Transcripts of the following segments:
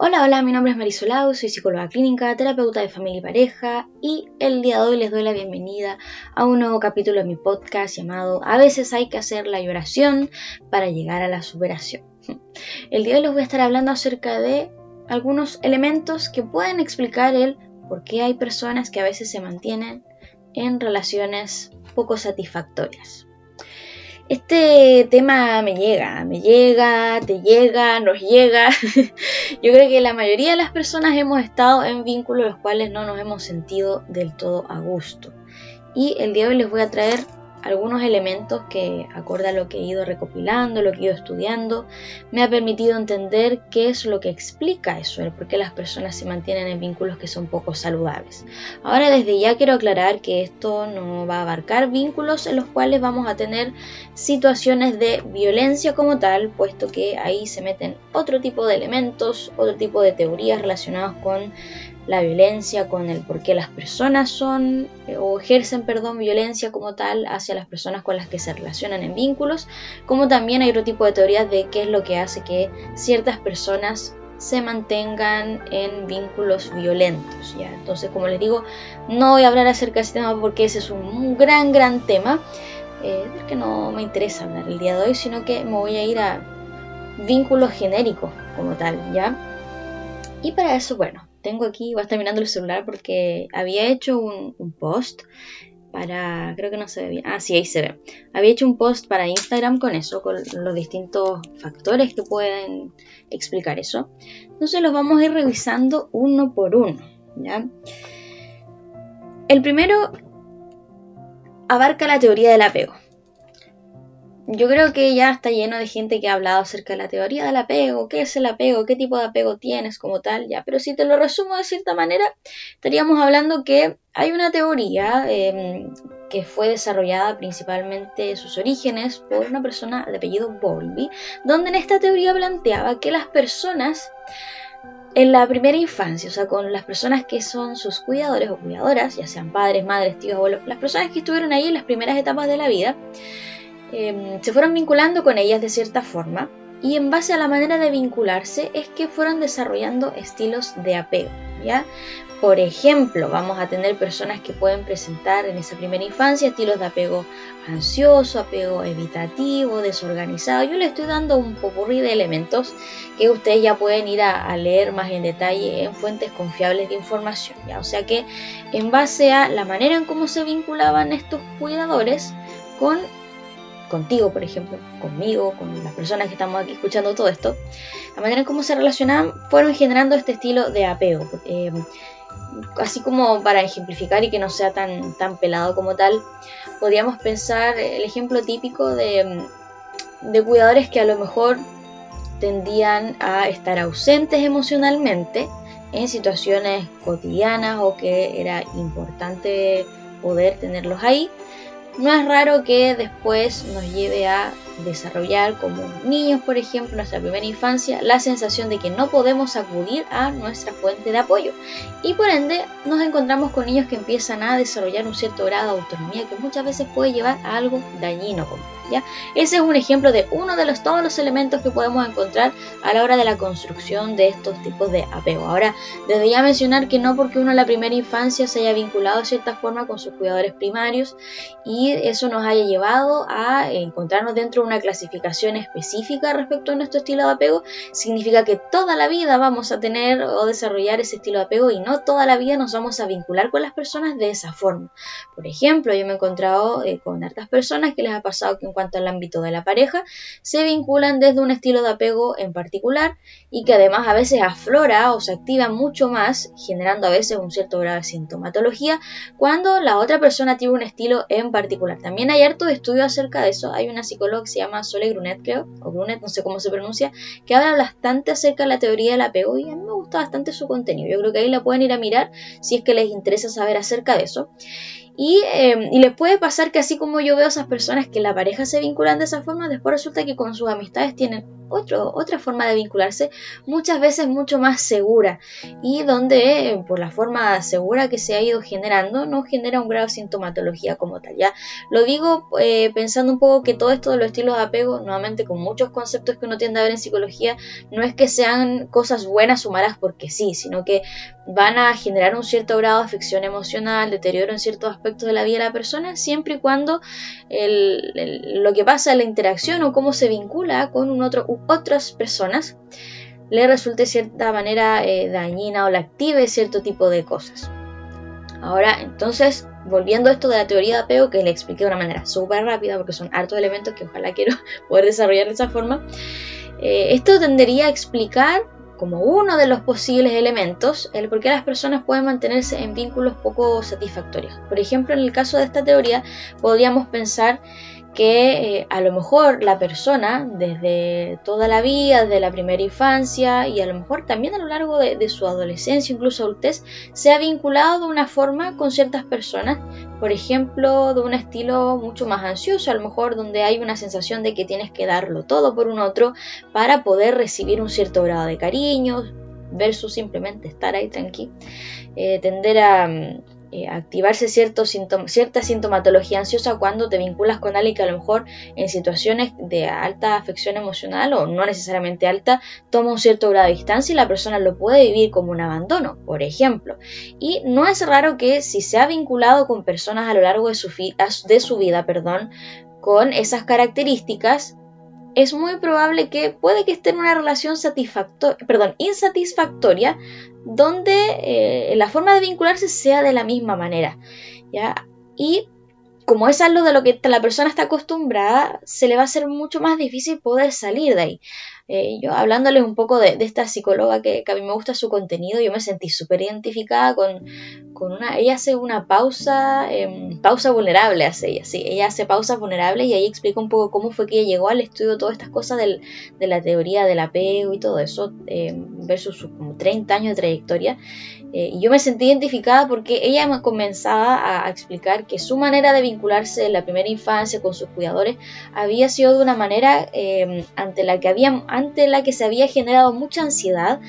Hola, hola, mi nombre es Marisol Lau, soy psicóloga clínica, terapeuta de familia y pareja y el día de hoy les doy la bienvenida a un nuevo capítulo de mi podcast llamado A veces hay que hacer la oración para llegar a la superación. El día de hoy les voy a estar hablando acerca de algunos elementos que pueden explicar el por qué hay personas que a veces se mantienen en relaciones poco satisfactorias. Este tema me llega, te llega, nos llega. Yo creo que la mayoría de las personas hemos estado en vínculos los cuales no nos hemos sentido del todo a gusto. Y el día de hoy les voy a traer algunos elementos que, acorde a lo que he ido recopilando, lo que he ido estudiando, me ha permitido entender qué es lo que explica eso, el por qué las personas se mantienen en vínculos que son poco saludables. Ahora, desde ya quiero aclarar que esto no va a abarcar vínculos en los cuales vamos a tener situaciones de violencia como tal, puesto que ahí se meten otro tipo de elementos, otro tipo de teorías relacionadas con la violencia, con el por qué las personas son o ejercen, violencia como tal hacia las personas con las que se relacionan en vínculos, como también hay otro tipo de teorías de qué es lo que hace que ciertas personas se mantengan en vínculos violentos, ¿ya? Entonces, como les digo, no voy a hablar acerca de ese tema porque ese es un gran tema del que no me interesa hablar el día de hoy, sino que me voy a ir a vínculos genéricos como tal, ¿ya? Y para eso, bueno, tengo aquí, voy a estar mirando el celular porque había hecho un post para, creo que no se ve bien, sí, ahí se ve. Había hecho un post para Instagram con eso, con los distintos factores que pueden explicar eso. Entonces los vamos a ir revisando uno por uno, ¿ya? El primero abarca la teoría del apego. Yo creo que ya está lleno de gente que ha hablado acerca de la teoría del apego, qué es el apego, qué tipo de apego tienes como tal, ya. Pero si te lo resumo de cierta manera, estaríamos hablando que hay una teoría que fue desarrollada principalmente sus orígenes por una persona de apellido Bowlby, donde en esta teoría planteaba que las personas en la primera infancia, o sea, con las personas que son sus cuidadores o cuidadoras, ya sean padres, madres, tíos, abuelos, las personas que estuvieron ahí en las primeras etapas de la vida, se fueron vinculando con ellas de cierta forma y en base a la manera de vincularse es que fueron desarrollando estilos de apego, ¿ya? Por ejemplo, vamos a tener personas que pueden presentar en esa primera infancia estilos de apego ansioso, apego evitativo, desorganizado. Yo les estoy dando un popurrí de elementos que ustedes ya pueden ir a leer más en detalle en fuentes confiables de información, ¿ya? O sea que en base a la manera en cómo se vinculaban estos cuidadores contigo, por ejemplo, conmigo, con las personas que estamos aquí escuchando todo esto, la manera en cómo se relacionaban fueron generando este estilo de apego. Así como para ejemplificar y que no sea tan pelado como tal, podríamos pensar el ejemplo típico de cuidadores que a lo mejor tendían a estar ausentes emocionalmente en situaciones cotidianas o que era importante poder tenerlos ahí. No es raro que después nos lleve a desarrollar como niños, por ejemplo, en nuestra primera infancia, la sensación de que no podemos acudir a nuestra fuente de apoyo. Y por ende nos encontramos con niños que empiezan a desarrollar un cierto grado de autonomía que muchas veces puede llevar a algo dañino, ¿ya? Ese es un ejemplo de uno de todos los elementos que podemos encontrar a la hora de la construcción de estos tipos de apego. Ahora, desde ya mencionar que no porque uno en la primera infancia se haya vinculado de cierta forma con sus cuidadores primarios y eso nos haya llevado a encontrarnos dentro de una clasificación específica respecto a nuestro estilo de apego, significa que toda la vida vamos a tener o desarrollar ese estilo de apego y no toda la vida nos vamos a vincular con las personas de esa forma. Por ejemplo, yo me he encontrado con hartas personas que les ha pasado que en cuanto al ámbito de la pareja se vinculan desde un estilo de apego en particular y que además a veces aflora o se activa mucho más, generando a veces un cierto grado de sintomatología cuando la otra persona tiene un estilo en particular. También hay hartos estudios acerca de eso. Hay una psicóloga que se llama Sole Grunet, creo, o Grunet, no sé cómo se pronuncia, que habla bastante acerca de la teoría del apego y a mí me gusta bastante su contenido. Yo creo que ahí la pueden ir a mirar si es que les interesa saber acerca de eso. Y les puede pasar que así como yo veo a esas personas que la pareja se vinculan de esa forma, después resulta que con sus amistades tienen otra forma de vincularse, muchas veces mucho más segura, y donde por la forma segura que se ha ido generando no genera un grado de sintomatología como tal. Ya lo digo pensando un poco que todo esto de los estilos de apego, nuevamente con muchos conceptos que uno tiende a ver en psicología, no es que sean cosas buenas o malas porque sí, sino que van a generar un cierto grado de afección emocional, deterioro en ciertos aspectos de la vida de la persona, siempre y cuando lo que pasa en la interacción o cómo se vincula con otras personas le resulte de cierta manera dañina o le active cierto tipo de cosas. Ahora, entonces, volviendo a esto de la teoría de apego, que le expliqué de una manera súper rápida porque son hartos elementos que ojalá quiero poder desarrollar de esa forma, esto tendería a explicar como uno de los posibles elementos el por qué las personas pueden mantenerse en vínculos poco satisfactorios. Por ejemplo, en el caso de esta teoría podríamos pensar que a lo mejor la persona desde toda la vida, desde la primera infancia y a lo mejor también a lo largo de su adolescencia, incluso adultez, se ha vinculado de una forma con ciertas personas, por ejemplo, de un estilo mucho más ansioso, a lo mejor donde hay una sensación de que tienes que darlo todo por un otro para poder recibir un cierto grado de cariño versus simplemente estar ahí tranqui, tender a activarse cierta sintomatología ansiosa cuando te vinculas con alguien que a lo mejor en situaciones de alta afección emocional o no necesariamente alta toma un cierto grado de distancia y la persona lo puede vivir como un abandono, por ejemplo. Y no es raro que si se ha vinculado con personas a lo largo de su vida, con esas características, es muy probable que puede que esté en una relación insatisfactoria donde la forma de vincularse sea de la misma manera, ¿ya? Y como es algo de lo que la persona está acostumbrada, se le va a hacer mucho más difícil poder salir de ahí. Yo hablándoles un poco de esta psicóloga que a mí me gusta su contenido, yo me sentí súper identificada con ella hace una pausa vulnerable, hace ella, sí, ella hace pausas vulnerables y ahí explica un poco cómo fue que ella llegó al estudio de todas estas cosas de la teoría del apego y todo eso, versus sus como 30 años de trayectoria. Y yo me sentí identificada porque ella me comenzaba a explicar que su manera de vincularse en la primera infancia con sus cuidadores había sido de una manera ante la que se había generado mucha ansiedad,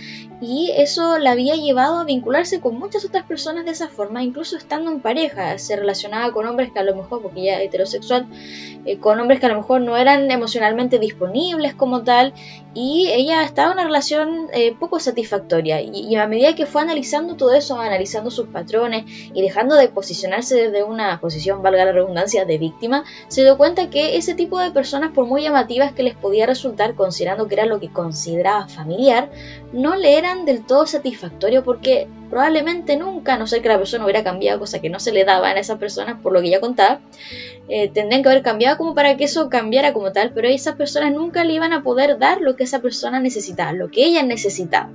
y eso la había llevado a vincularse con muchas otras personas de esa forma, incluso estando en pareja. Se relacionaba con hombres que a lo mejor, porque ella es heterosexual, con hombres que a lo mejor no eran emocionalmente disponibles como tal, y ella estaba en una relación poco satisfactoria, y a medida que fue analizando todo eso, analizando sus patrones y dejando de posicionarse desde una posición, valga la redundancia, de víctima, se dio cuenta que ese tipo de personas, por muy llamativas que les podía resultar, considerando que era lo que consideraba familiar, no le eran del todo satisfactorio, porque probablemente nunca, a no ser que la persona hubiera cambiado, cosa que no se le daba a esas personas por lo que ya contaba, tendrían que haber cambiado como para que eso cambiara como tal, pero esas personas nunca le iban a poder dar lo que esa persona necesitaba, lo que ella necesitaba.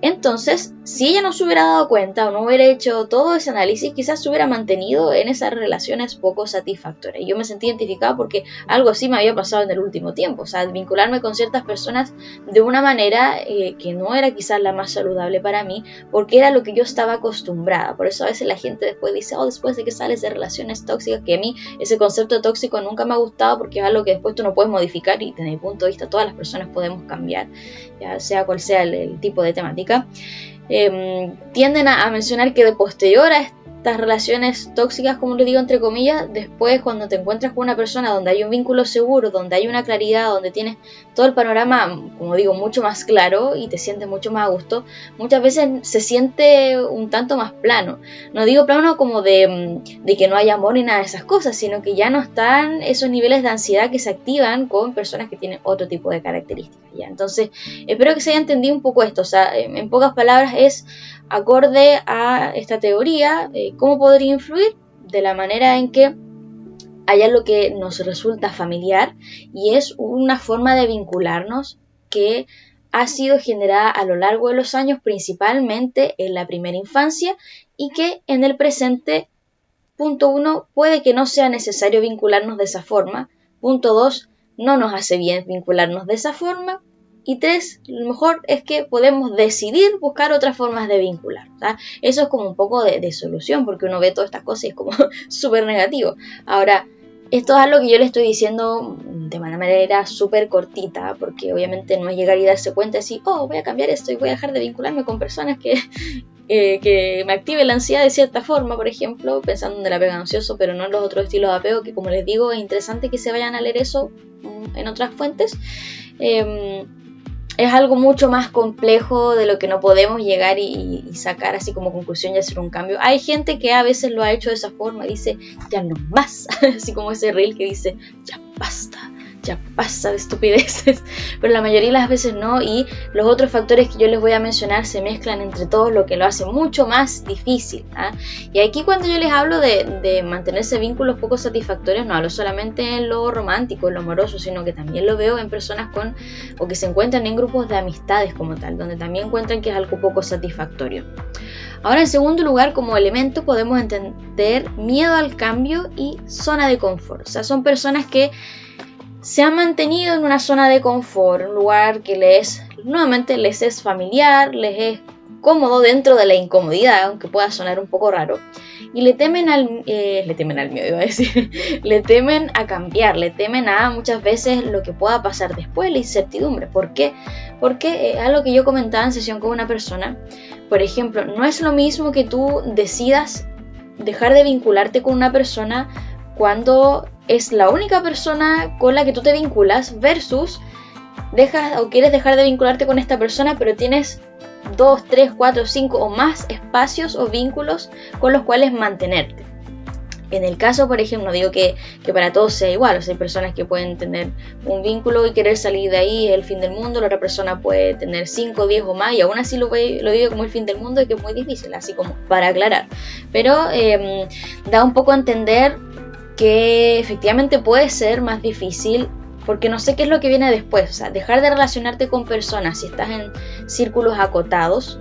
Entonces, si ella no se hubiera dado cuenta o no hubiera hecho todo ese análisis, quizás se hubiera mantenido en esas relaciones poco satisfactorias. Y yo me sentí identificada porque algo así me había pasado en el último tiempo. O sea, vincularme con ciertas personas de una manera que no era quizás la más saludable para mí, porque era lo que yo estaba acostumbrada. Por eso a veces la gente después dice, después de que sales de relaciones tóxicas, que a mí ese concepto tóxico nunca me ha gustado, porque es algo que después tú no puedes modificar, y desde mi punto de vista todas las personas podemos cambiar, ya sea cual sea el tipo de temática. Tienden a mencionar que de posterior a estas relaciones tóxicas, como les digo entre comillas, después cuando te encuentras con una persona donde hay un vínculo seguro, donde hay una claridad, donde tienes todo el panorama, como digo, mucho más claro y te sientes mucho más a gusto, muchas veces se siente un tanto más plano. No digo plano como de que no hay amor ni nada de esas cosas, sino que ya no están esos niveles de ansiedad que se activan con personas que tienen otro tipo de características, ¿ya? Entonces, espero que se haya entendido un poco esto. O sea, en pocas palabras es acorde a esta teoría, cómo podría influir de la manera en que hay algo que nos resulta familiar y es una forma de vincularnos que ha sido generada a lo largo de los años, principalmente en la primera infancia, y que en el presente, punto 1, puede que no sea necesario vincularnos de esa forma. Punto 2, no nos hace bien vincularnos de esa forma. Y 3, lo mejor es que podemos decidir buscar otras formas de vincular. ¿Tá? Eso es como un poco de solución, porque uno ve todas estas cosas y es como súper negativo. Ahora, esto es algo que yo le estoy diciendo de una manera súper cortita, porque obviamente no es llegar y darse cuenta y decir, voy a cambiar esto y voy a dejar de vincularme con personas que me active la ansiedad de cierta forma, por ejemplo, pensando en el apego ansioso, pero no en los otros estilos de apego, que como les digo, es interesante que se vayan a leer eso en otras fuentes. Es algo mucho más complejo de lo que no podemos llegar y sacar así como conclusión y hacer un cambio. Hay gente que a veces lo ha hecho de esa forma, dice, ya no más, así como ese reel que dice, ya basta de estupideces, pero la mayoría de las veces no, y los otros factores que yo les voy a mencionar se mezclan entre todos, lo que lo hace mucho más difícil. Y aquí cuando yo les hablo de mantenerse vínculos poco satisfactorios, no hablo solamente en lo romántico, en lo amoroso, sino que también lo veo en personas o que se encuentran en grupos de amistades como tal, donde también encuentran que es algo poco satisfactorio. Ahora, en segundo lugar, como elemento podemos entender miedo al cambio y zona de confort. O sea, son personas que se han mantenido en una zona de confort, un lugar que les es familiar, les es cómodo dentro de la incomodidad, aunque pueda sonar un poco raro, y le temen al miedo, iba a decir, le temen a cambiar, le temen a muchas veces lo que pueda pasar después, la incertidumbre. ¿Por qué? Porque algo que yo comentaba en sesión con una persona, por ejemplo, no es lo mismo que tú decidas dejar de vincularte con una persona cuando es la única persona con la que tú te vinculas versus quieres dejar de vincularte con esta persona, pero tienes 2, 3, 4, 5 o más espacios o vínculos con los cuales mantenerte. En el caso, por ejemplo, no digo que para todos sea igual, o sea, hay personas que pueden tener un vínculo y querer salir de ahí, es el fin del mundo, la otra persona puede tener 5, 10 o más y aún así lo vive como el fin del mundo y que es muy difícil, así como para aclarar. Pero da un poco a entender que efectivamente puede ser más difícil porque no sé qué es lo que viene después. O sea, dejar de relacionarte con personas si estás en círculos acotados,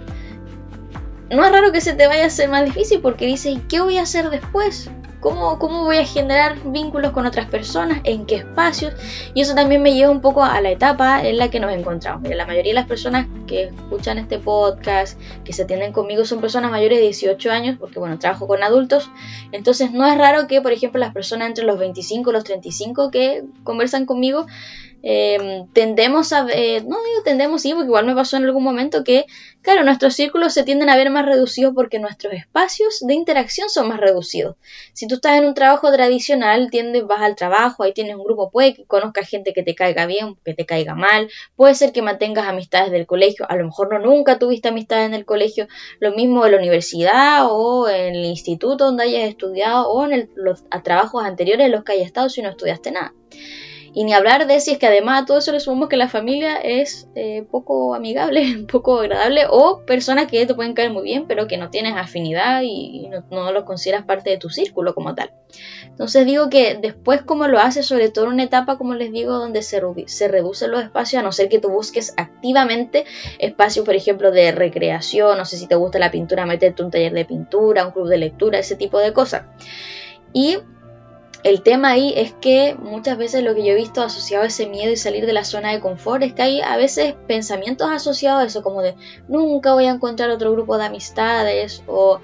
no es raro que se te vaya a hacer más difícil porque dices, ¿qué voy a hacer después? ¿Cómo voy a generar vínculos con otras personas? ¿En qué espacios? Y eso también me lleva un poco a la etapa en la que nos encontramos. Mira, la mayoría de las personas que escuchan este podcast, que se atienden conmigo, son personas mayores de 18 años, porque bueno, trabajo con adultos. Entonces no es raro que, por ejemplo, las personas entre los 25 y los 35 que conversan conmigo, tendemos a, no digo tendemos, sí, porque igual me pasó en algún momento que, claro, nuestros círculos se tienden a ver más reducidos porque nuestros espacios de interacción son más reducidos. Si tú estás en un trabajo tradicional, vas al trabajo, ahí tienes un grupo, puede que conozcas gente que te caiga bien, que te caiga mal, puede ser que mantengas amistades del colegio, a lo mejor nunca tuviste amistades en el colegio, lo mismo en la universidad o en el instituto donde hayas estudiado o en los trabajos anteriores en los que hayas estado si no estudiaste nada. Y ni hablar de si es que además a todo eso le sumamos que la familia es poco amigable, poco agradable, o personas que te pueden caer muy bien, pero que no tienes afinidad y no los consideras parte de tu círculo como tal. Entonces digo que después como lo haces, sobre todo en una etapa, como les digo, donde se reducen los espacios, a no ser que tú busques activamente espacios, por ejemplo, de recreación, no sé si te gusta la pintura, meterte un taller de pintura, un club de lectura, ese tipo de cosas. Y el tema ahí es que muchas veces lo que yo he visto asociado a ese miedo y salir de la zona de confort es que hay a veces pensamientos asociados a eso, como de nunca voy a encontrar otro grupo de amistades o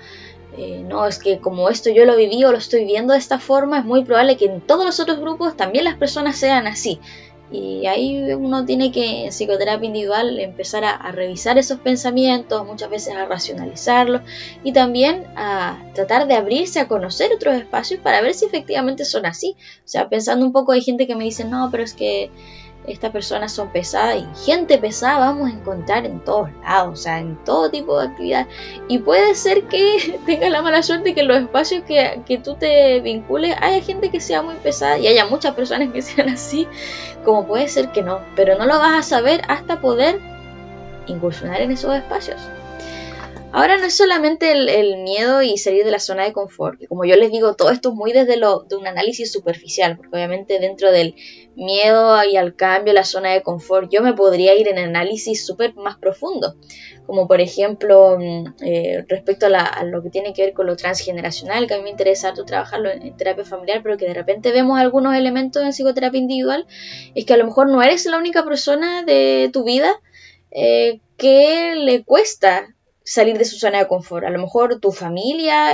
no, es que como esto yo lo viví o lo estoy viendo de esta forma, es muy probable que en todos los otros grupos también las personas sean así. Y ahí uno tiene que, en psicoterapia individual, empezar a revisar esos pensamientos, muchas veces a racionalizarlos y también a tratar de abrirse a conocer otros espacios para ver si efectivamente son así. O sea, pensando un poco, hay gente que me dice, no, pero es que estas personas son pesadas, y gente pesada vamos a encontrar en todos lados, o sea, en todo tipo de actividad. Y puede ser que tengas la mala suerte que en los espacios que tú te vincules haya gente que sea muy pesada y haya muchas personas que sean así, como puede ser que no, pero no lo vas a saber hasta poder incursionar en esos espacios. Ahora no es solamente el miedo y salir de la zona de confort, que como yo les digo, todo esto es muy desde de un análisis superficial, porque obviamente dentro del miedo y al cambio, la zona de confort, yo me podría ir en análisis súper más profundo, como por ejemplo respecto a lo que tiene que ver con lo transgeneracional, que a mí me interesa harto trabajarlo en terapia familiar, pero que de repente vemos algunos elementos en psicoterapia individual, es que a lo mejor no eres la única persona de tu vida que le cuesta salir de su zona de confort. A lo mejor tu familia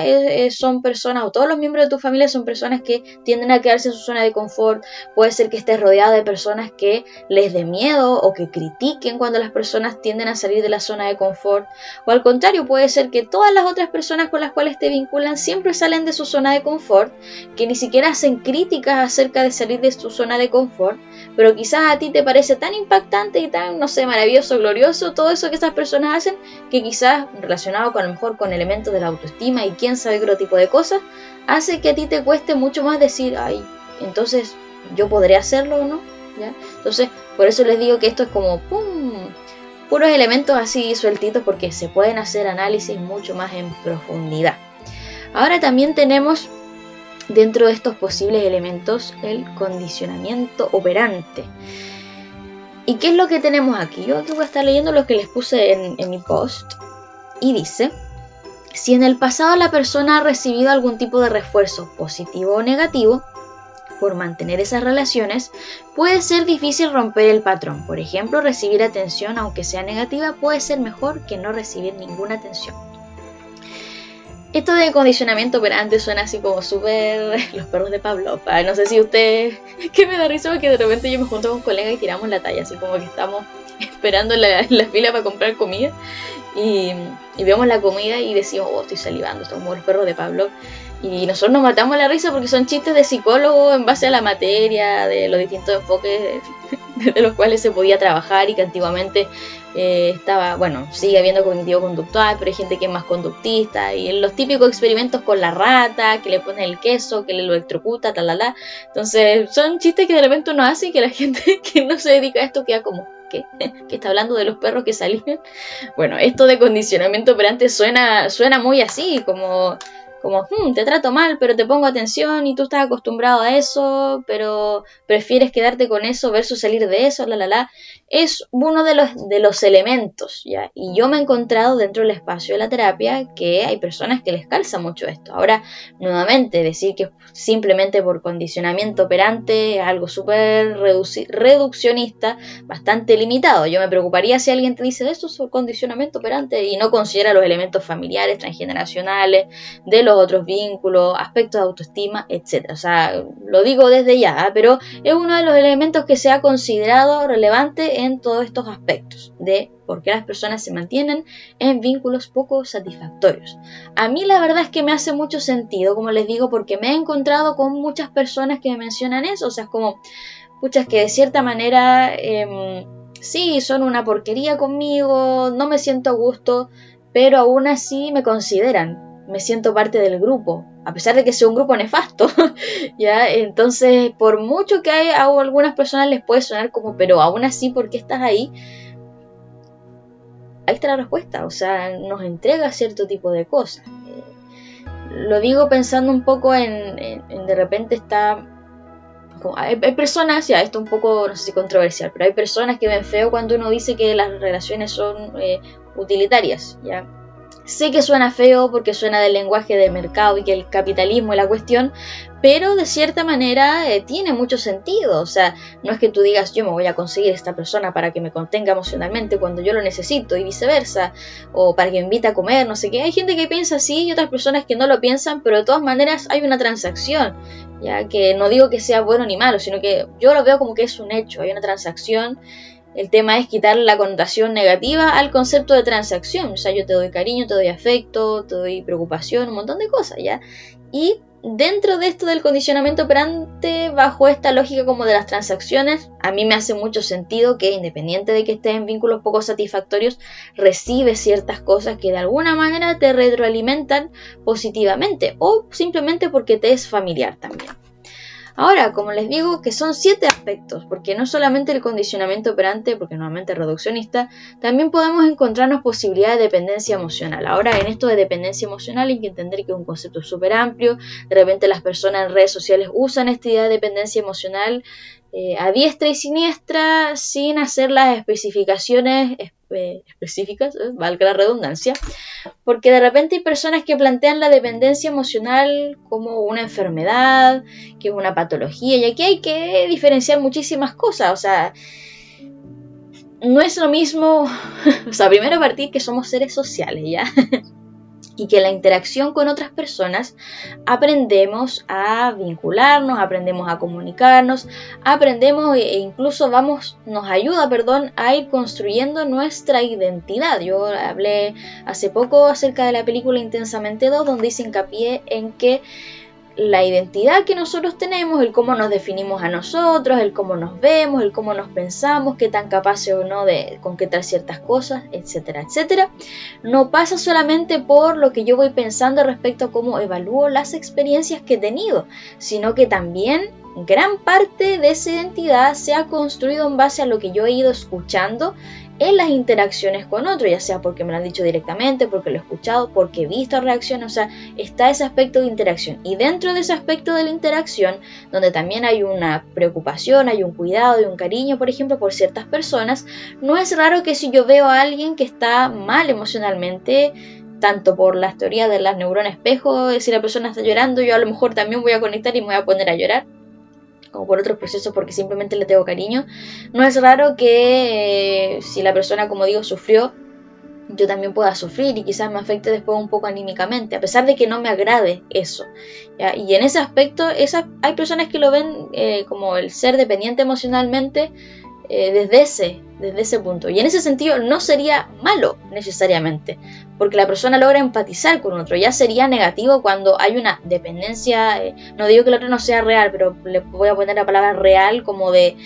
son personas, o todos los miembros de tu familia son personas que tienden a quedarse en su zona de confort. Puede ser que estés rodeado de personas que les dé miedo o que critiquen cuando las personas tienden a salir de la zona de confort. O al contrario, puede ser que todas las otras personas con las cuales te vinculan siempre salen de su zona de confort, que ni siquiera hacen críticas acerca de salir de su zona de confort, pero quizás a ti te parece tan impactante y tan, no sé, maravilloso, glorioso todo eso que esas personas hacen, que quizás relacionado con a lo mejor con elementos de la autoestima y quién sabe qué otro tipo de cosas, hace que a ti te cueste mucho más decir, ay, entonces yo podré hacerlo o no, ¿ya? Entonces, por eso les digo que esto es como puros elementos así sueltitos, porque se pueden hacer análisis mucho más en profundidad. Ahora también tenemos dentro de estos posibles elementos el condicionamiento operante. ¿Y qué es lo que tenemos aquí? Yo aquí voy a estar leyendo lo que les puse en mi post. Y dice, si en el pasado la persona ha recibido algún tipo de refuerzo positivo o negativo por mantener esas relaciones, puede ser difícil romper el patrón. Por ejemplo, recibir atención, aunque sea negativa, puede ser mejor que no recibir ninguna atención. Esto de condicionamiento operante suena así como súper los perros de Pavlov. No sé si ustedes, que me da risa porque de repente yo me junto con un colega y tiramos la talla, así como que estamos esperando en la fila para comprar comida. Y vemos la comida y decimos, oh, estoy salivando, estamos como los perros de Pavlov. Y nosotros nos matamos la risa porque son chistes de psicólogo en base a la materia, de los distintos enfoques de los cuales se podía trabajar, y que antiguamente estaba, bueno, sigue habiendo cognitivo-conductual, pero hay gente que es más conductista, y en los típicos experimentos con la rata, que le ponen el queso, que le electrocuta, talala. Entonces son chistes que de repente uno hace y que la gente que no se dedica a esto queda como, ¿qué? ¿Qué está hablando de los perros que salían? Bueno, esto de condicionamiento operante suena muy así, como te trato mal, pero te pongo atención y tú estás acostumbrado a eso, pero prefieres quedarte con eso versus salir de eso, Es uno de los elementos, ¿ya? Y yo me he encontrado dentro del espacio de la terapia que hay personas que les calza mucho esto. Ahora, nuevamente, decir que simplemente por condicionamiento operante es algo súper reduccionista, bastante limitado. Yo me preocuparía si alguien te dice esto es condicionamiento operante y no considera los elementos familiares, transgeneracionales, de los otros vínculos, aspectos de autoestima, etc. O sea, lo digo desde ya, pero es uno de los elementos que se ha considerado relevante en todos estos aspectos de por qué las personas se mantienen en vínculos poco satisfactorios. A mí la verdad es que me hace mucho sentido, como les digo, porque me he encontrado con muchas personas que me mencionan eso. O sea, es como muchas que de cierta manera sí, son una porquería conmigo, no me siento a gusto, pero aún así me consideran. Me siento parte del grupo, a pesar de que sea un grupo nefasto, ¿ya? Entonces, por mucho que a algunas personas les puede sonar como, pero aún así, ¿por qué estás ahí? Ahí está la respuesta, o sea, nos entrega cierto tipo de cosas. Lo digo pensando un poco en de repente está... Hay personas, ya esto es un poco, no sé si controversial, pero hay personas que ven feo cuando uno dice que las relaciones son utilitarias, ¿ya? Sé que suena feo porque suena del lenguaje de mercado y que el capitalismo es la cuestión, pero de cierta manera tiene mucho sentido. O sea, no es que tú digas yo me voy a conseguir esta persona para que me contenga emocionalmente cuando yo lo necesito y viceversa, o para que me invite a comer, no sé qué. Hay gente que piensa así y otras personas que no lo piensan, pero de todas maneras hay una transacción, ya que no digo que sea bueno ni malo, sino que yo lo veo como que es un hecho, hay una transacción. El tema es quitar la connotación negativa al concepto de transacción. O sea, yo te doy cariño, te doy afecto, te doy preocupación, un montón de cosas, ¿ya? Y dentro de esto del condicionamiento operante, bajo esta lógica como de las transacciones, a mí me hace mucho sentido que, independiente de que estés en vínculos poco satisfactorios, recibes ciertas cosas que de alguna manera te retroalimentan positivamente, o simplemente porque te es familiar también. Ahora, como les digo, que son 7 aspectos, porque no solamente el condicionamiento operante, porque normalmente es reduccionista, también podemos encontrarnos posibilidades de dependencia emocional. Ahora, en esto de dependencia emocional hay que entender que es un concepto súper amplio. De repente las personas en redes sociales usan esta idea de dependencia emocional a diestra y siniestra, sin hacer las especificaciones específicas, valga la redundancia, porque de repente hay personas que plantean la dependencia emocional como una enfermedad, que es una patología, y aquí hay que diferenciar muchísimas cosas. O sea, no es lo mismo, o sea, primero partir que somos seres sociales, ¿ya? Y que la interacción con otras personas aprendemos a vincularnos, aprendemos a comunicarnos, aprendemos e incluso nos ayuda, a ir construyendo nuestra identidad. Yo hablé hace poco acerca de la película Intensamente 2, donde hice hincapié en que la identidad que nosotros tenemos, el cómo nos definimos a nosotros, el cómo nos vemos, el cómo nos pensamos, qué tan capaces o no de concretar ciertas cosas, etcétera, etcétera, no pasa solamente por lo que yo voy pensando respecto a cómo evalúo las experiencias que he tenido, sino que también gran parte de esa identidad se ha construido en base a lo que yo he ido escuchando en las interacciones con otros, ya sea porque me lo han dicho directamente, porque lo he escuchado, porque he visto reacciones. O sea, está ese aspecto de interacción, y dentro de ese aspecto de la interacción, donde también hay una preocupación, hay un cuidado y un cariño, por ejemplo, por ciertas personas, no es raro que si yo veo a alguien que está mal emocionalmente, tanto por las teorías de las neuronas espejo, si la persona está llorando, yo a lo mejor también voy a conectar y me voy a poner a llorar, o por otros procesos porque simplemente le tengo cariño. No es raro que si la persona, como digo, sufrió, yo también pueda sufrir y quizás me afecte después un poco anímicamente, a pesar de que no me agrade eso, ¿ya? Y en ese aspecto hay personas que lo ven como el ser dependiente emocionalmente desde ese punto, y en ese sentido no sería malo necesariamente, porque la persona logra empatizar con otro. Ya sería negativo cuando hay una dependencia, no digo que el otro no sea real, pero le voy a poner la palabra real, como de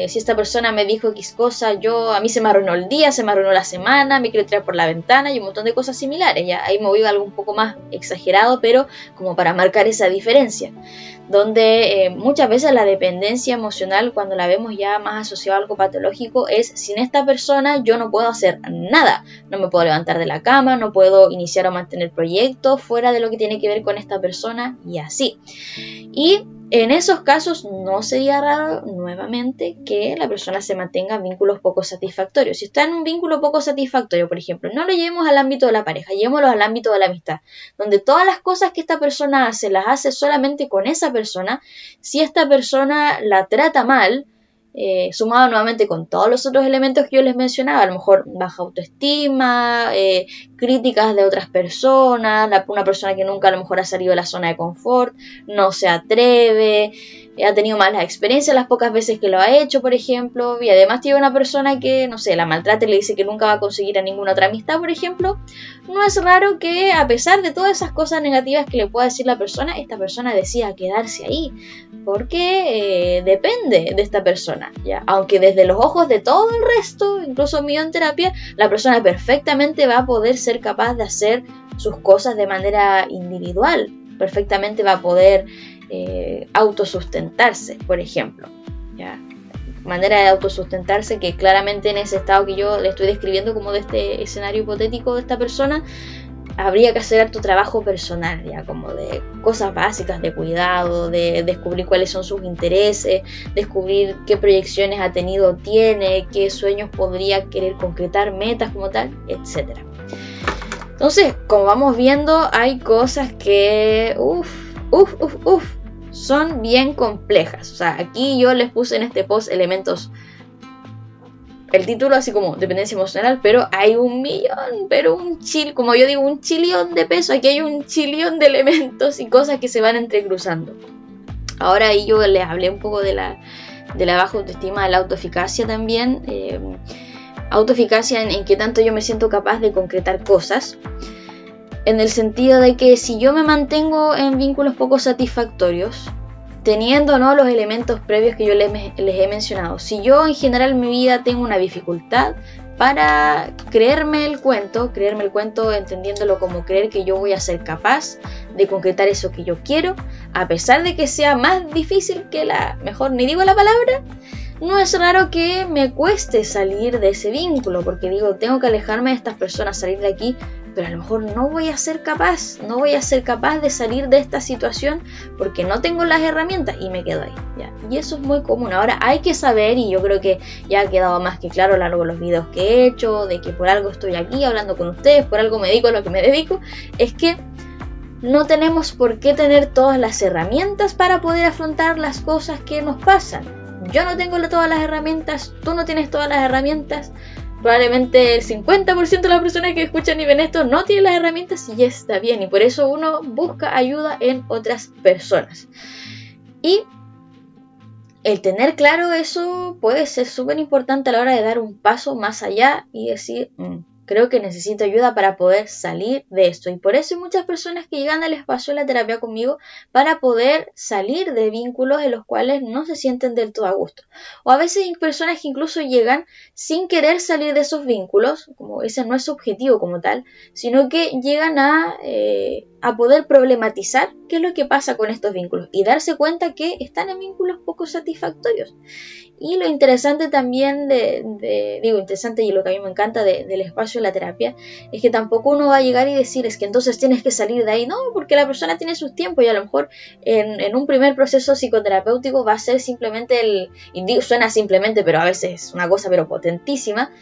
si esta persona me dijo X cosa, a mí se me arruinó el día, se me arruinó la semana, me quiero tirar por la ventana, y un montón de cosas similares. Ya ahí me voy a algo un poco más exagerado, pero como para marcar esa diferencia, donde muchas veces la dependencia emocional, cuando la vemos ya más asociada a algo patológico, es: sin esta persona yo no puedo hacer nada, no me puedo levantar de la cama, no puedo iniciar o mantener proyectos fuera de lo que tiene que ver con esta persona, y así. Y en esos casos no sería raro, nuevamente, que la persona se mantenga en vínculos poco satisfactorios. Si está en un vínculo poco satisfactorio, por ejemplo, no lo llevemos al ámbito de la pareja, llevémoslo al ámbito de la amistad, donde todas las cosas que esta persona hace, las hace solamente con esa persona. Si esta persona la trata mal, sumado nuevamente con todos los otros elementos que yo les mencionaba, a lo mejor baja autoestima, críticas de otras personas, una persona que nunca a lo mejor ha salido de la zona de confort, no se atreve, ha tenido malas experiencias las pocas veces que lo ha hecho, por ejemplo, y además tiene una persona que, no sé, la maltrata y le dice que nunca va a conseguir a ninguna otra amistad, por ejemplo, no es raro que, a pesar de todas esas cosas negativas que le pueda decir la persona, esta persona decida quedarse ahí, porque depende de esta persona, ¿ya? Aunque desde los ojos de todo el resto, incluso mío en terapia, la persona perfectamente va a poder ser capaz de hacer sus cosas de manera individual, perfectamente va a poder autosustentarse, por ejemplo, ¿ya? Manera de autosustentarse que claramente en ese estado que yo le estoy describiendo, como de este escenario hipotético de esta persona, habría que hacer tu trabajo personal, ya, como de cosas básicas de cuidado, de descubrir cuáles son sus intereses, descubrir qué proyecciones ha tenido o tiene, qué sueños podría querer concretar, metas como tal, etc. Entonces, como vamos viendo, hay cosas que son bien complejas. O sea, aquí yo les puse en este post elementos, el título así como dependencia emocional, pero hay un como yo digo, un chillón de peso. Aquí hay un chillón de elementos y cosas que se van entrecruzando. Ahora ahí yo les hablé un poco de la baja autoestima, de la autoeficacia también. Autoeficacia en que tanto yo me siento capaz de concretar cosas, en el sentido de que si yo me mantengo en vínculos poco satisfactorios, teniendo, ¿no?, los elementos previos que yo les he mencionado, si yo en general en mi vida tengo una dificultad para creerme el cuento entendiéndolo como creer que yo voy a ser capaz de concretar eso que yo quiero, a pesar de que sea más difícil que mejor ni digo la palabra. No es raro que me cueste salir de ese vínculo, porque digo, tengo que alejarme de estas personas, salir de aquí, pero a lo mejor no voy a ser capaz de salir de esta situación porque no tengo las herramientas y me quedo ahí, ¿ya? Y eso es muy común. Ahora hay que saber, y yo creo que ya ha quedado más que claro a lo largo de los videos que he hecho, de que por algo estoy aquí hablando con ustedes, por algo me dedico a lo que me dedico, es que no tenemos por qué tener todas las herramientas para poder afrontar las cosas que nos pasan. Yo no tengo todas las herramientas, tú no tienes todas las herramientas, probablemente el 50% de las personas que escuchan y ven esto no tienen las herramientas y está bien, y por eso uno busca ayuda en otras personas. Y el tener claro eso puede ser súper importante a la hora de dar un paso más allá y decir, creo que necesito ayuda para poder salir de esto. Y por eso hay muchas personas que llegan al espacio de la terapia conmigo para poder salir de vínculos en los cuales no se sienten del todo a gusto. O a veces hay personas que incluso llegan sin querer salir de esos vínculos, como ese no es su objetivo como tal, sino que llegan a poder problematizar qué es lo que pasa con estos vínculos y darse cuenta que están en vínculos poco satisfactorios. Y lo interesante también interesante y lo que a mí me encanta del espacio de la terapia es que tampoco uno va a llegar y decir es que entonces tienes que salir de ahí, no, porque la persona tiene sus tiempos y a lo mejor en un primer proceso psicoterapéutico va a ser simplemente suena simplemente, pero a veces es una cosa pero potentísima,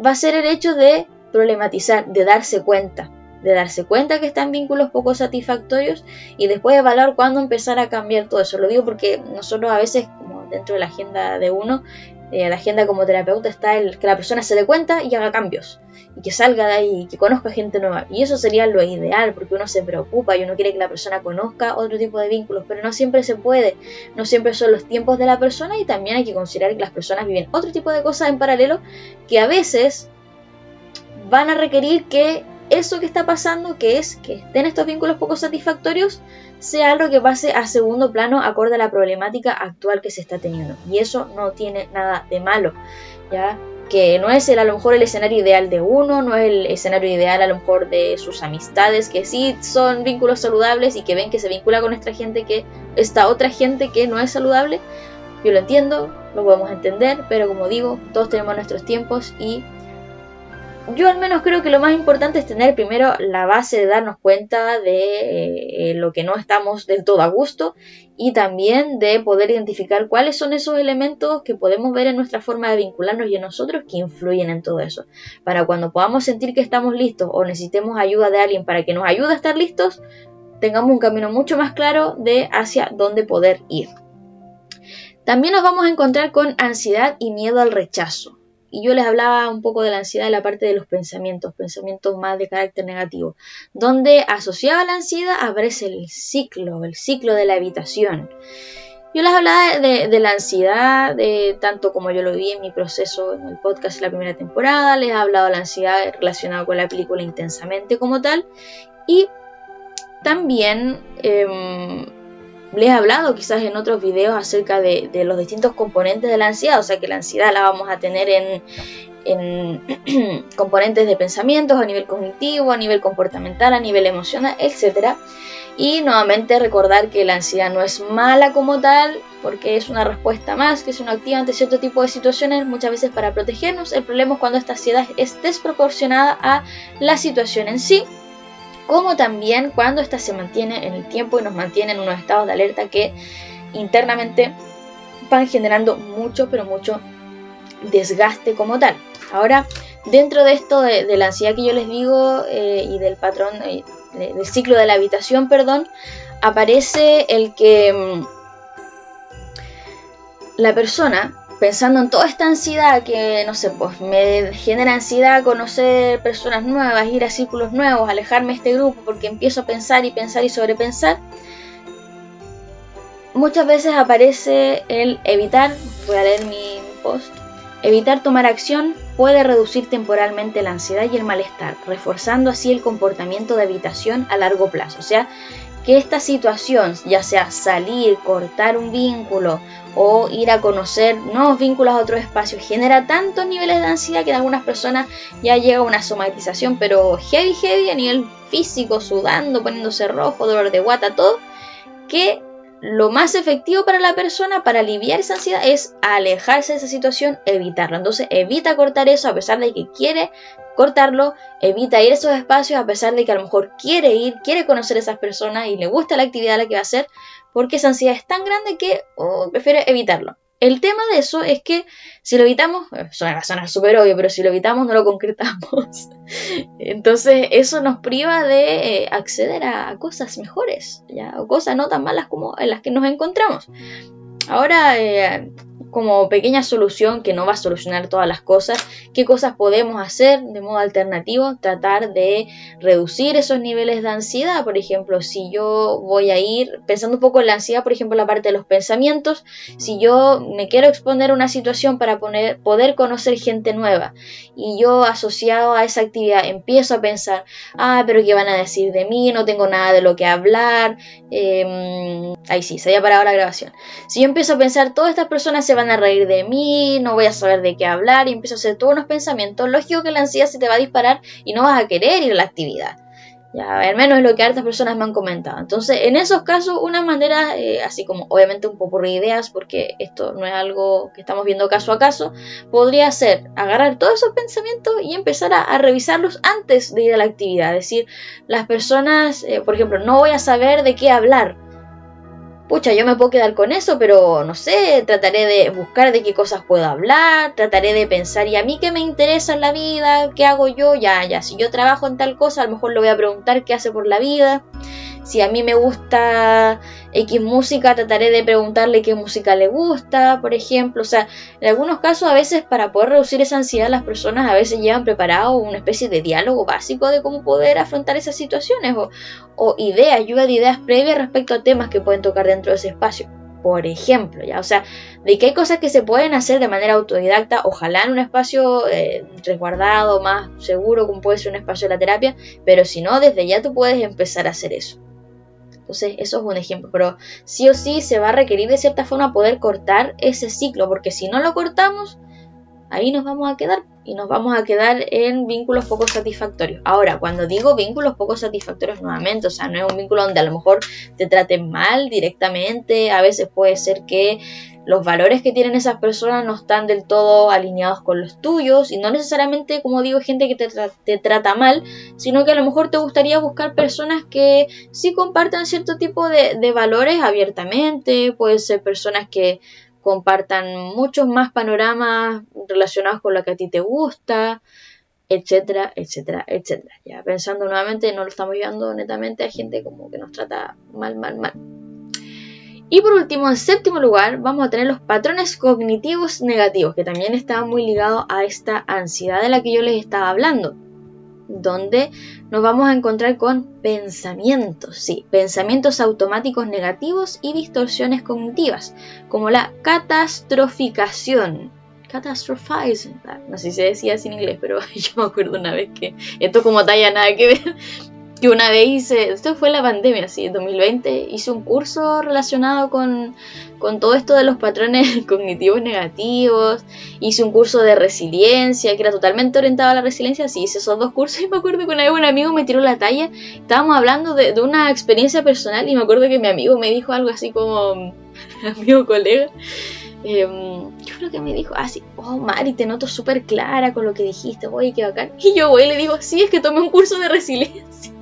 va a ser el hecho de problematizar, de darse cuenta que está en vínculos poco satisfactorios y después evaluar cuándo empezar a cambiar todo eso. Lo digo porque nosotros a veces, como dentro de la agenda de uno, la agenda como terapeuta está el que la persona se dé cuenta y haga cambios y que salga de ahí y que conozca gente nueva, y eso sería lo ideal porque uno se preocupa y uno quiere que la persona conozca otro tipo de vínculos, pero no siempre se puede, no siempre son los tiempos de la persona y también hay que considerar que las personas viven otro tipo de cosas en paralelo que a veces van a requerir que eso que está pasando, que es que estén estos vínculos poco satisfactorios, sea algo que pase a segundo plano acorde a la problemática actual que se está teniendo. Y eso no tiene nada de malo, ¿ya? Que no es a lo mejor el escenario ideal de uno, no es el escenario ideal a lo mejor de sus amistades, que sí son vínculos saludables y que ven que se vincula con esta otra gente que no es saludable. Yo lo entiendo, lo podemos entender, pero como digo, todos tenemos nuestros tiempos y yo al menos creo que lo más importante es tener primero la base de darnos cuenta de lo que no estamos del todo a gusto y también de poder identificar cuáles son esos elementos que podemos ver en nuestra forma de vincularnos y en nosotros que influyen en todo eso. Para cuando podamos sentir que estamos listos o necesitemos ayuda de alguien para que nos ayude a estar listos, tengamos un camino mucho más claro de hacia dónde poder ir. También nos vamos a encontrar con ansiedad y miedo al rechazo. Y yo les hablaba un poco de la ansiedad en la parte de los pensamientos más de carácter negativo, donde asociado a la ansiedad aparece el ciclo de la evitación. Yo les hablaba de la ansiedad, tanto como yo lo vi en mi proceso en el podcast de la primera temporada, les he hablado de la ansiedad relacionada con la película Intensamente como tal, y también les he hablado quizás en otros videos acerca de los distintos componentes de la ansiedad, o sea que la ansiedad la vamos a tener en componentes de pensamientos a nivel cognitivo, a nivel comportamental, a nivel emocional, etc. Y nuevamente recordar que la ansiedad no es mala como tal, porque es una respuesta más que se nos activa ante cierto tipo de situaciones, muchas veces para protegernos. El problema es cuando esta ansiedad es desproporcionada a la situación en sí, como también cuando ésta se mantiene en el tiempo y nos mantiene en unos estados de alerta que internamente van generando mucho, pero mucho desgaste como tal. Ahora, dentro de esto de la ansiedad que yo les digo y del patrón, del ciclo de la evitación, aparece el que la persona, pensando en toda esta ansiedad que, no sé, pues me genera ansiedad conocer personas nuevas, ir a círculos nuevos, alejarme de este grupo porque empiezo a pensar y sobrepensar, muchas veces aparece el evitar, voy a leer mi post, evitar tomar acción puede reducir temporalmente la ansiedad y el malestar, reforzando así el comportamiento de evitación a largo plazo. O sea, que esta situación, ya sea salir, cortar un vínculo o ir a conocer nuevos vínculos a otros espacios, genera tantos niveles de ansiedad que en algunas personas ya llega una somatización, pero heavy a nivel físico, sudando, poniéndose rojo, dolor de guata, todo, que lo más efectivo para la persona para aliviar esa ansiedad es alejarse de esa situación, evitarlo. Entonces evita cortar eso a pesar de que quiere cortarlo, evita ir a esos espacios a pesar de que a lo mejor quiere ir, quiere conocer a esas personas y le gusta la actividad a la que va a hacer, porque esa ansiedad es tan grande que prefiere evitarlo. El tema de eso es que si lo evitamos, suena súper obvio, pero si lo evitamos no lo concretamos. Entonces eso nos priva de acceder a cosas mejores, ¿ya? O cosas no tan malas como en las que nos encontramos. Ahora, como pequeña solución que no va a solucionar todas las cosas, ¿qué cosas podemos hacer de modo alternativo? Tratar de reducir esos niveles de ansiedad. Por ejemplo, si yo voy a ir pensando un poco en la ansiedad, por ejemplo, la parte de los pensamientos, si yo me quiero exponer a una situación para poder conocer gente nueva y yo asociado a esa actividad empiezo a pensar, pero ¿qué van a decir de mí? No tengo nada de lo que hablar. Ahí sí, se había parado la grabación. Si yo empiezo a pensar, todas estas personas se van a reír de mí, no voy a saber de qué hablar, y empiezo a hacer todos unos pensamientos, lógico que la ansiedad se te va a disparar y no vas a querer ir a la actividad. Ya, al menos es lo que hartas personas me han comentado. Entonces, en esos casos, una manera, así como obviamente un poco de ideas, porque esto no es algo que estamos viendo caso a caso, podría ser agarrar todos esos pensamientos y empezar a revisarlos antes de ir a la actividad. Es decir, las personas, por ejemplo, no voy a saber de qué hablar. Pucha, yo me puedo quedar con eso, pero no sé, trataré de buscar de qué cosas puedo hablar, trataré de pensar, ¿y a mí qué me interesa en la vida? ¿Qué hago yo? Ya, si yo trabajo en tal cosa, a lo mejor le voy a preguntar qué hace por la vida. Si a mí me gusta X música, trataré de preguntarle qué música le gusta, por ejemplo. O sea, en algunos casos a veces para poder reducir esa ansiedad las personas a veces llevan preparado una especie de diálogo básico de cómo poder afrontar esas situaciones o ideas, lluvia de ideas previas respecto a temas que pueden tocar dentro de ese espacio. Por ejemplo, ya, o sea, de que hay cosas que se pueden hacer de manera autodidacta, ojalá en un espacio resguardado, más seguro, como puede ser un espacio de la terapia, pero si no, desde ya tú puedes empezar a hacer eso. Entonces eso es un ejemplo, pero sí o sí se va a requerir de cierta forma poder cortar ese ciclo, porque si no lo cortamos, ahí nos vamos a quedar y nos vamos a quedar en vínculos poco satisfactorios. Ahora, cuando digo vínculos poco satisfactorios nuevamente, o sea, no es un vínculo donde a lo mejor te traten mal directamente, a veces puede ser que los valores que tienen esas personas no están del todo alineados con los tuyos y no necesariamente, como digo, gente que te trata mal, sino que a lo mejor te gustaría buscar personas que sí compartan cierto tipo de valores abiertamente, pueden ser personas que compartan muchos más panoramas relacionados con lo que a ti te gusta, etcétera. Ya pensando nuevamente, no lo estamos llevando netamente a gente como que nos trata mal. Y por último, en séptimo lugar, vamos a tener los patrones cognitivos negativos, que también está muy ligado a esta ansiedad de la que yo les estaba hablando, donde nos vamos a encontrar con pensamientos automáticos negativos y distorsiones cognitivas, como la catastroficación. Catastrophizing, no sé si se decía así en inglés, pero yo me acuerdo una vez que esto como talla nada que ver, que una vez esto fue la pandemia, sí, en 2020, hice un curso relacionado con todo esto de los patrones cognitivos negativos, hice un curso de resiliencia, que era totalmente orientado a la resiliencia, sí, hice esos dos cursos y me acuerdo que una vez un amigo me tiró la talla, estábamos hablando de una experiencia personal y me acuerdo que mi amigo me dijo algo así como, amigo colega, yo creo que me dijo así, Mari, te noto súper clara con lo que dijiste, oye, qué bacán, y yo voy y le digo, sí, es que tomé un curso de resiliencia.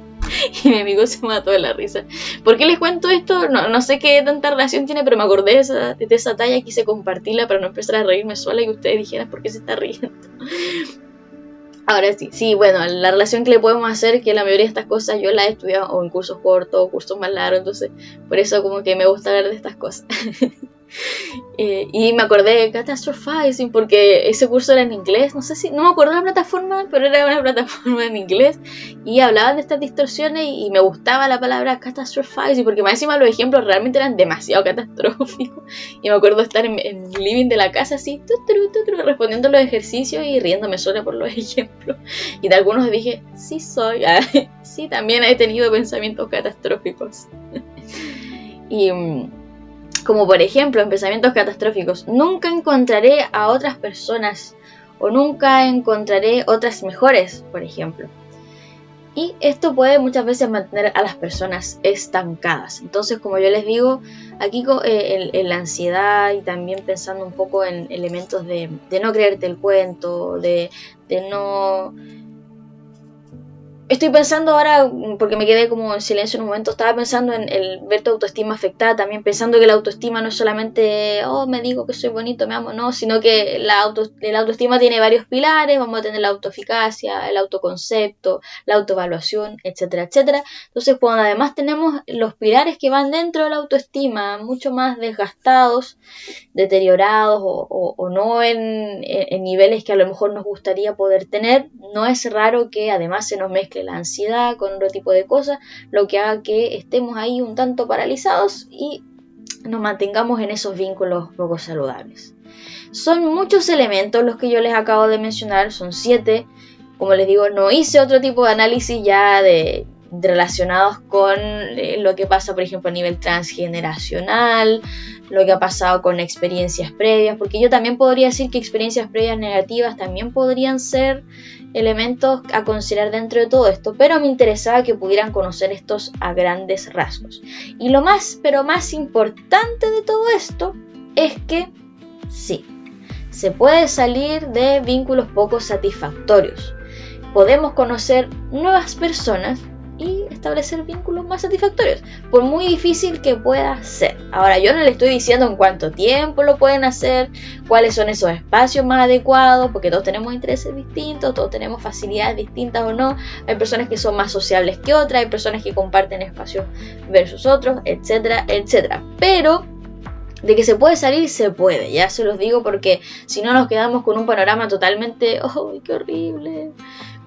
Y mi amigo se mató de la risa. ¿Por qué les cuento esto? No sé qué tanta relación tiene, pero me acordé de esa talla y quise compartirla para no empezar a reírme sola y que ustedes dijeran por qué se está riendo. Ahora sí, bueno, la relación que le podemos hacer, que la mayoría de estas cosas yo las he estudiado o en cursos cortos o cursos más largos, entonces por eso como que me gusta hablar de estas cosas. Y me acordé de Catastrophizing porque ese curso era en inglés, no me acuerdo la plataforma, pero era una plataforma en inglés y hablaban de estas distorsiones y me gustaba la palabra Catastrophizing porque más encima los ejemplos realmente eran demasiado catastróficos y me acuerdo estar en el living de la casa así, respondiendo los ejercicios y riéndome sola por los ejemplos y de algunos dije, sí soy, sí también he tenido pensamientos catastróficos. Y como por ejemplo en pensamientos catastróficos, nunca encontraré a otras personas o nunca encontraré otras mejores, por ejemplo. Y esto puede muchas veces mantener a las personas estancadas. Entonces, como yo les digo, aquí en la ansiedad y también pensando un poco en elementos de no creerte el cuento, de no... Estoy pensando ahora, porque me quedé como en silencio en un momento, estaba pensando en el ver tu autoestima afectada, también pensando que la autoestima no es solamente, me digo que soy bonito, me amo, no, sino que la autoestima tiene varios pilares, vamos a tener la autoeficacia, el autoconcepto, la autoevaluación, etcétera, etcétera. Entonces, cuando además tenemos los pilares que van dentro de la autoestima, mucho más desgastados, deteriorados o no en niveles que a lo mejor nos gustaría poder tener, no es raro que además se nos mezcle la ansiedad con otro tipo de cosas, lo que haga que estemos ahí un tanto paralizados y nos mantengamos en esos vínculos poco saludables. Son muchos elementos los que yo les acabo de mencionar, son 7. Como les digo, no hice otro tipo de análisis ya relacionados con lo que pasa, por ejemplo, a nivel transgeneracional, lo que ha pasado con experiencias previas, porque yo también podría decir que experiencias previas negativas también podrían ser elementos a considerar dentro de todo esto, pero me interesaba que pudieran conocer estos a grandes rasgos. Y lo más, pero más importante de todo esto es que sí, se puede salir de vínculos poco satisfactorios. Podemos conocer nuevas personas y establecer vínculos más satisfactorios, por muy difícil que pueda ser. Ahora, yo no le estoy diciendo en cuánto tiempo lo pueden hacer, cuáles son esos espacios más adecuados, porque todos tenemos intereses distintos, todos tenemos facilidades distintas o no. Hay personas que son más sociables que otras, hay personas que comparten espacios versus otros, etcétera, etcétera. Pero de que se puede salir, se puede, ya se los digo, porque si no nos quedamos con un panorama totalmente, ¡oh, qué horrible!,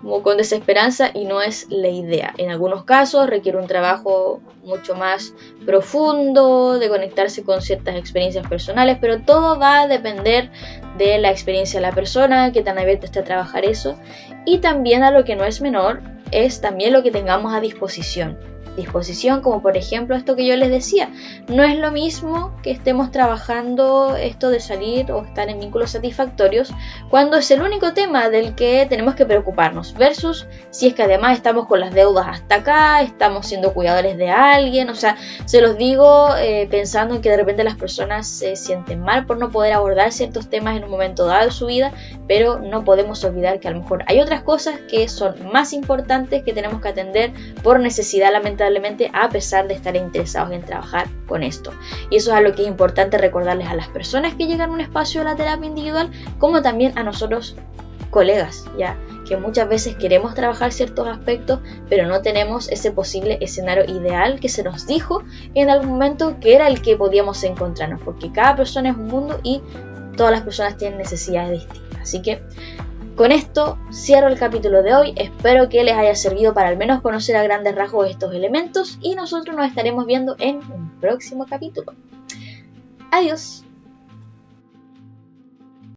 como con desesperanza, y no es la idea. En algunos casos requiere un trabajo mucho más profundo, de conectarse con ciertas experiencias personales, pero todo va a depender de la experiencia de la persona, que tan abierta esté a trabajar eso, y también a lo que no es menor, es también lo que tengamos a disposición, como por ejemplo esto que yo les decía, no es lo mismo que estemos trabajando esto de salir o estar en vínculos satisfactorios cuando es el único tema del que tenemos que preocuparnos, versus si es que además estamos con las deudas hasta acá, estamos siendo cuidadores de alguien. O sea, se los digo pensando en que de repente las personas se sienten mal por no poder abordar ciertos temas en un momento dado de su vida, pero no podemos olvidar que a lo mejor hay otras cosas que son más importantes que tenemos que atender por necesidad, lamentablemente, a pesar de estar interesados en trabajar con esto. Y eso es algo que es importante recordarles a las personas que llegan a un espacio de la terapia individual, como también a nosotros colegas, ya que muchas veces queremos trabajar ciertos aspectos, pero no tenemos ese posible escenario ideal que se nos dijo en algún momento que era el que podíamos encontrarnos, porque cada persona es un mundo y todas las personas tienen necesidades distintas. Así que con esto cierro el capítulo de hoy, espero que les haya servido para al menos conocer a grandes rasgos estos elementos y nosotros nos estaremos viendo en un próximo capítulo. Adiós.